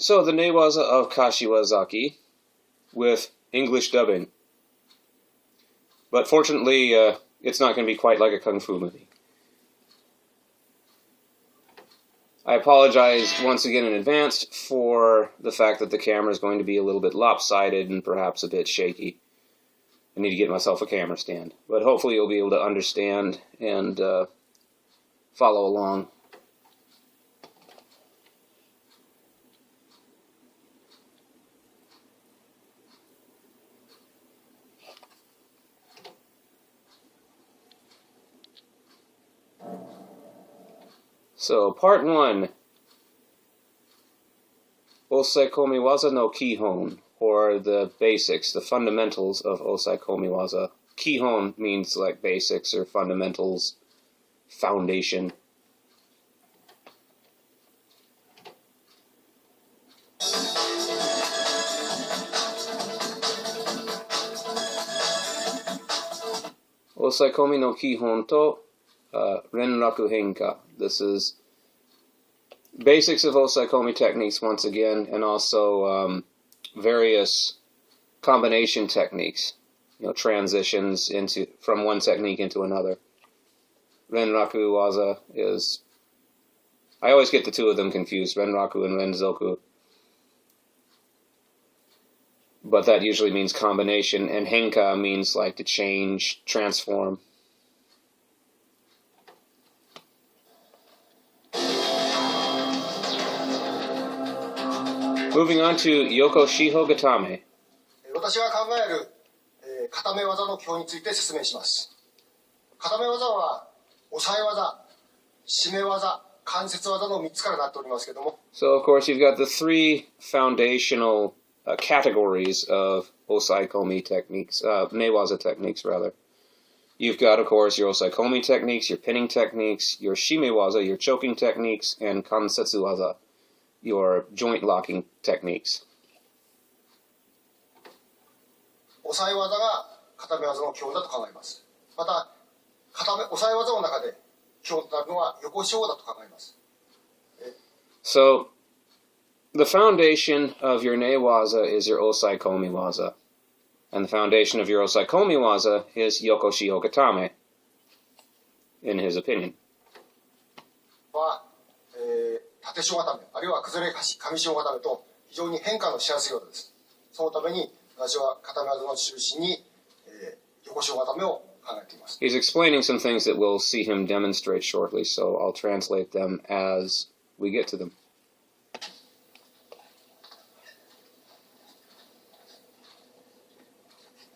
So, the Waza of Kashiwazaki with English dubbing. But fortunately, it's not going to be quite like a kung fu movie. I apologize once again in advance for the fact that the camera is going to be a little bit lopsided and perhaps a bit shaky. I need to get myself a camera stand. But hopefully you'll be able to understand and follow along. So, part 1, Osai Komiwaza no Kihon, or the basics, the fundamentals of Osai Komiwaza. Kihon means like basics or fundamentals, foundation. Osai Komi no Kihon to Renraku Henka. This is basics of Osai Komi techniques once again, and also various combination techniques, transitions from one technique into another. Renraku Waza is, I always get the two of them confused, Renraku and Renzoku. But that usually means combination, and Henka means like to change, transform. Moving on to Yoko Shiho Gatame. 私が考える、固め技の基本について説明します。固め技は押さえ技、締め技、関節技の3つからなっておりますけども。So of course you've got the three foundational categories of Osai Komi techniques, Newaza techniques rather. You've got of course your Osai Komi techniques, your pinning techniques, your Shimewaza, your choking techniques, and Kansetsu Waza, your joint locking techniques. 押さえ技が固め技の基本だと考えます。また、押さえ技の中で基本となるのは横四方だと考えます。So, the foundation of your Newaza is your Osai Komi Waza. And the foundation of your Osai Komi Waza is Yoko Shiho Gatame, in his opinion. は、縦四方固め、あるいは崩れ上四方固めと非常に変化のしやすい技です。そのために私は固め技の中心に、横四方固めを考えています。He's explaining some things that we'll see him demonstrate shortly, so I'll translate them as we get to them.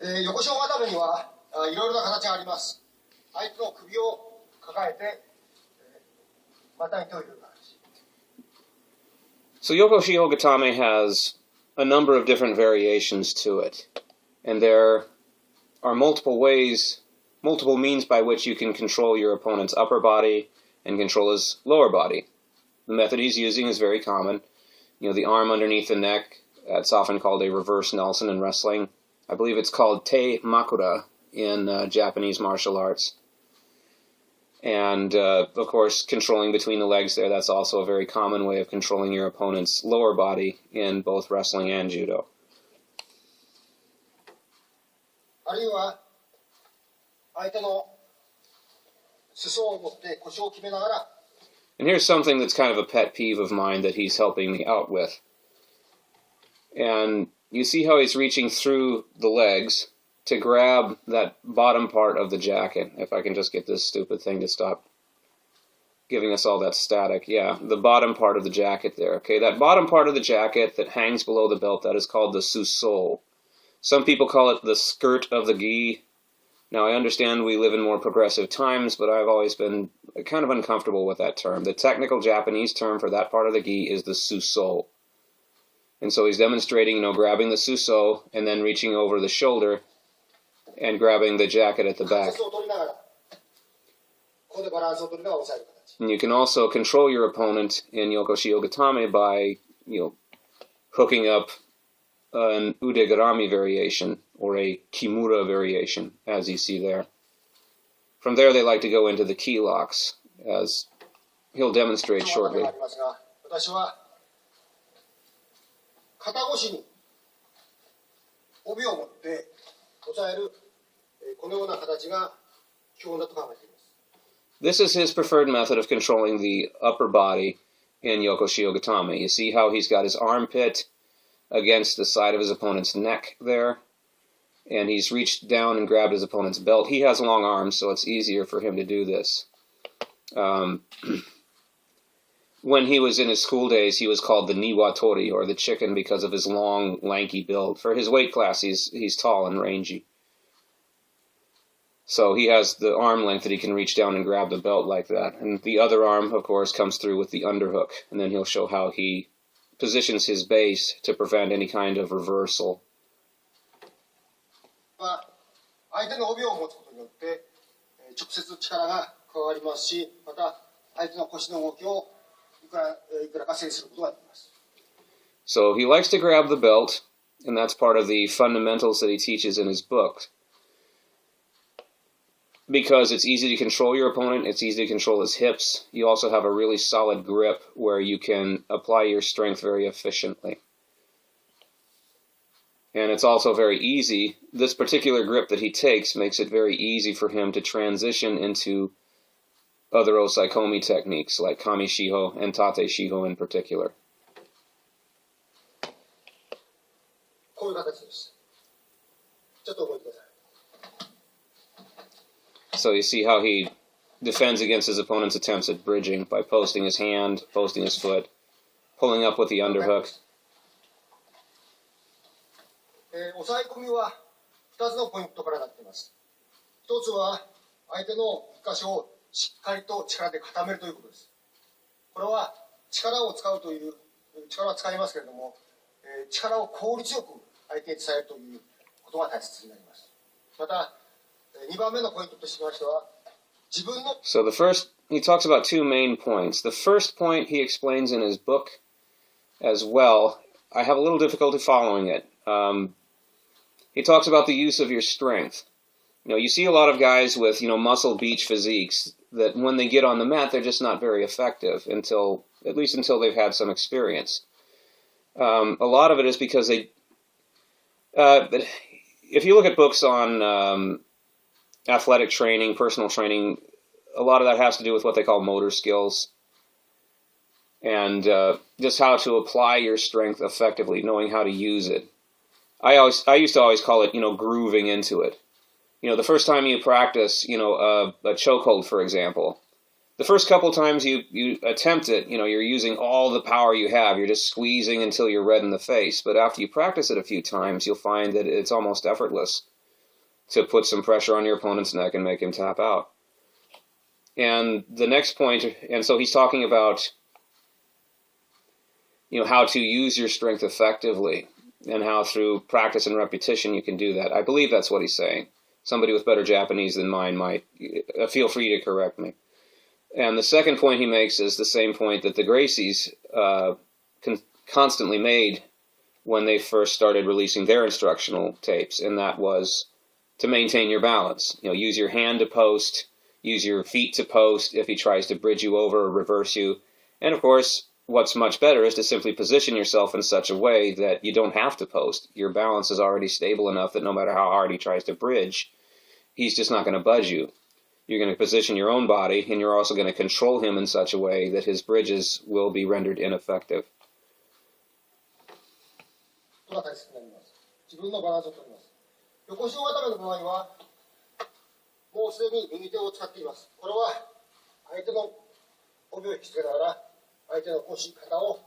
横四方固めにはいろいろな形があります。相手の首を抱えて、股に手を入れる形。So Yoko Shiho Gatame has a number of different variations to it. And there are multiple means by which you can control your opponent's upper body and control his lower body. The method he's using is very common. The arm underneath the neck, that's often called a reverse Nelson in wrestling. I believe it's called te makura in Japanese martial arts. And, of course, controlling between the legs there, that's also a very common way of controlling your opponent's lower body in both wrestling and judo. あるいは、相手の裾を持って腰を決めながら、 And here's something that's kind of a pet peeve of mine that he's helping me out with. And you see how he's reaching through the legs to grab that bottom part of the jacket. If I can just get this stupid thing to stop giving us all that static. Yeah, the bottom part of the jacket there. Okay, that bottom part of the jacket that hangs below the belt, that is called the susole. Some people call it the skirt of the gi. Now, I understand we live in more progressive times, but I've always been kind of uncomfortable with that term. The technical Japanese term for that part of the gi is the susole. And so he's demonstrating, grabbing the susole and then reaching over the shoulder and grabbing the jacket at the back. And you can also control your opponent in Yoko Shiho Gatame by, hooking up an udegarami variation or a kimura variation, as you see there. From there, they like to go into the key locks, as he'll demonstrate shortly. 肩越しに帯を持って押さえる、このような形が基本だと考えています。This is his preferred method of controlling the upper body in Yokoshiogatame. You see how he's got his armpit against the side of his opponent's neck there, and he's reached down and grabbed his opponent's belt. He has long arms, so it's easier for him to do this. When he was in his school days, he was called the Niwatori, or the chicken, because of his long, lanky build. For his weight class, he's tall and rangy. So he has the arm length that he can reach down and grab the belt like that. And the other arm, of course, comes through with the underhook. And then he'll show how he positions his base to prevent any kind of reversal. 相手の帯を持つことによって直接力が加わりますし、また相手の腰の動きをいくらか制することができます。So he likes to grab the belt, and that's part of the fundamentals that he teaches in his book. Because it's easy to control your opponent, it's easy to control his hips. You also have a really solid grip where you can apply your strength very efficiently. And it's also very easy. This particular grip that he takes makes it very easy for him to transition into other osaikomi techniques like kami shiho and tate shiho in particular. こういう形です。ちょっと覚えてください。So you see how he defends against his opponent's attempts at bridging by posting his hand, posting his foot, pulling up with the underhook. 押さえ込みは2つのポイントからなっています。1つは相手の1箇所をしっかりと力で固めるということです。これは力を使うという力は使いますけれども、力を効率よく相手に伝えるということが大切になります。また2番目のポイントとしましては自分の So the first, he talks about two main points. The first point he explains in his book as well. I have a little difficulty following it. He talks about the use of your strength. You see a lot of guys with, muscle beach physiques that when they get on the mat, they're just not very effective at least until they've had some experience. A lot of it is because if you look at books on athletic training, personal training, a lot of that has to do with what they call motor skills and just how to apply your strength effectively, knowing how to use it. I used to always call it, grooving into it. The first time you practice, a chokehold, for example, the first couple times you attempt it, you're using all the power you have. You're just squeezing until you're red in the face. But after you practice it a few times, you'll find that it's almost effortless to put some pressure on your opponent's neck and make him tap out. And the next point, and so he's talking about, how to use your strength effectively and how through practice and repetition you can do that. I believe that's what he's saying. Somebody with better Japanese than mine might feel free to correct me. And the second point he makes is the same point that the Gracies constantly made when they first started releasing their instructional tapes, and that was to maintain your balance. Use your hand to post, use your feet to post if he tries to bridge you over or reverse you. And of course, what's much better is to simply position yourself in such a way that you don't have to post. Your balance is already stable enough that no matter how hard he tries to bridge, he's just not going to budge you. You're going to position your own body, and you're also going to control him in such a way that his bridges will be rendered ineffective. これが大切になります。自分のバランスを取ります。横四固めの場合は、もうすでに右手を使っています。これは相手の帯を引きつけながら、相手の腰、肩を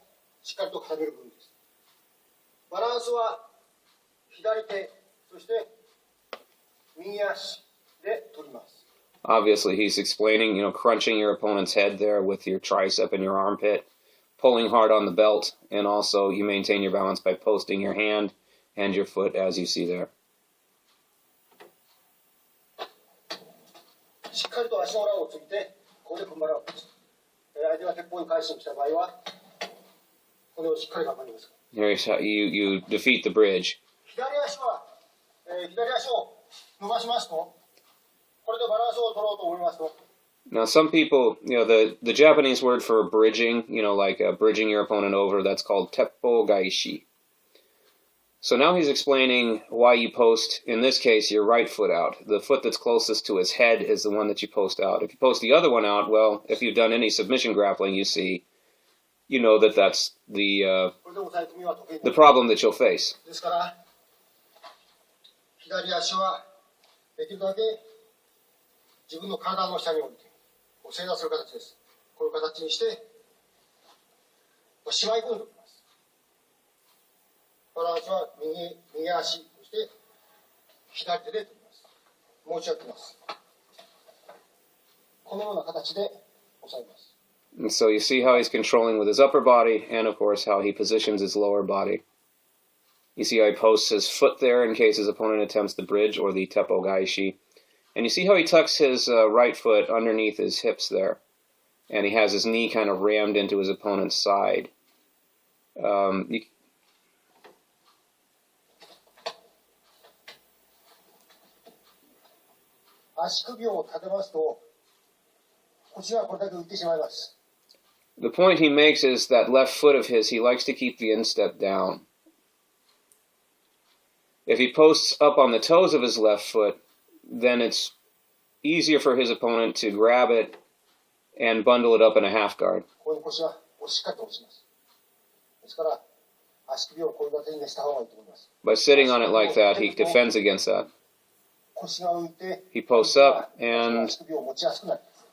しっかりと固める部分です。バランスは左手、そして右足で取ります。Obviously, he's explaining, crunching your opponent's head there with your tricep and your armpit, pulling hard on the belt, and also you maintain your balance by posting your hand and your foot as you see there. しっかりと足の裏をついて、ここで踏ん張るわけです。相手が鉄砲に返しに来た場合は、これをしっかり頑張ります。Here's how you defeat the bridge. 左足を伸ばしますと、これでバランスを取ろうと思いますと。Now, some people, the Japanese word for bridging, like bridging your opponent over, that's called teppo gaishi. So now he's explaining why you post, in this case, your right foot out. The foot that's closest to his head is the one that you post out. If you post the other one out, well, if you've done any submission grappling, you know that that's the problem that you'll face. ですから、左足はできるだけ自分の体の下に置いて、正座する形です。こういう形にして、しまい込んでおきます。バランスは右足、そして左手で取ります。もう一度やってみます。このような形で押さえます。And so you see how he's controlling with his upper body, and of course how he positions his lower body. You see how he posts his foot there in case his opponent attempts the bridge or the teppo gaishi. And you see how he tucks his right foot underneath his hips there. And he has his knee kind of rammed into his opponent's side. 足首を立てますと、こちらはこれだけ浮いてしまいます。The point he makes is that left foot of his, he likes to keep the instep down. If he posts up on the toes of his left foot, then it's easier for his opponent to grab it and bundle it up in a half guard. ここに腰はしっかりと押します。ですから、足首をこういう形にした方がいいと思います。By sitting on it like that, he defends against that. 腰が浮いて、He posts up, and 足首を持ちやすくなります。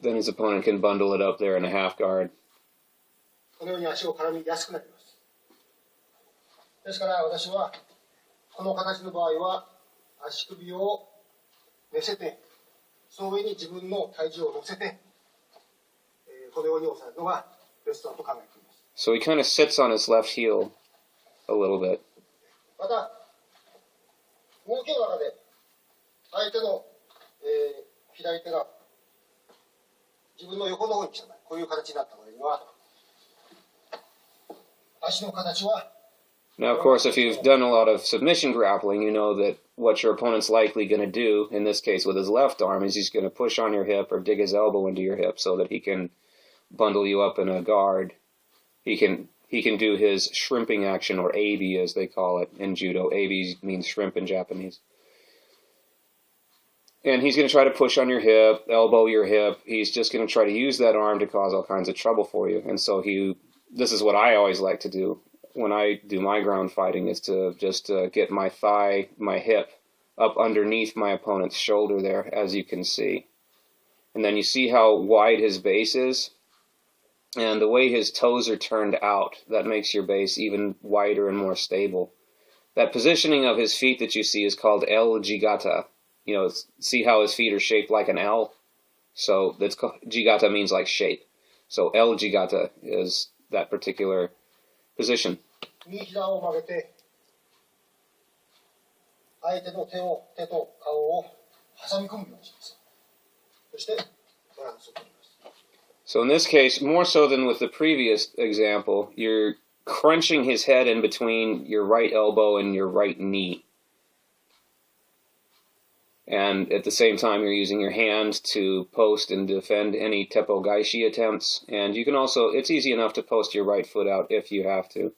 then his opponent can bundle it up there in a half guard. このように足を絡みやすくなります。ですから私はこの形の場合は足首を寝せて、その上に自分の体重を乗せて、このように押さえるのがベストだと考えています。So he kind of sits on his left heel a little bit. また動きの中で相手の、左手が自分の横の方に来た場合、こういう形になった場合には、足の形は Now, of course, if you've done a lot of submission grappling, you know that what your opponent's likely going to do, in this case with his left arm, is he's going to push on your hip or dig his elbow into your hip so that he can bundle you up in a guard. He can do his shrimping action, or abi as they call it in judo. Abi means shrimp in Japanese. And he's going to try to push on your hip, elbow your hip. He's just going to try to use that arm to cause all kinds of trouble for you. And so this is what I always like to do when I do my ground fighting, is to just get my thigh, my hip, up underneath my opponent's shoulder there, as you can see. And then you see how wide his base is? And the way his toes are turned out, that makes your base even wider and more stable. That positioning of his feet that you see is called L jigata. You know, see how his feet are shaped like an L? So that's jigata means like shape. So L jigata is that particular position. 右膝を曲げて、相手の手と顔を挟み込むようにします。そしてバランスを取ります。So in this case, more so than with the previous example, you're crunching his head in between your right elbow and your right knee. And at the same time, you're using your hand to post and defend any teppo gaishi attempts. And you can also, it's easy enough to post your right foot out if you have to.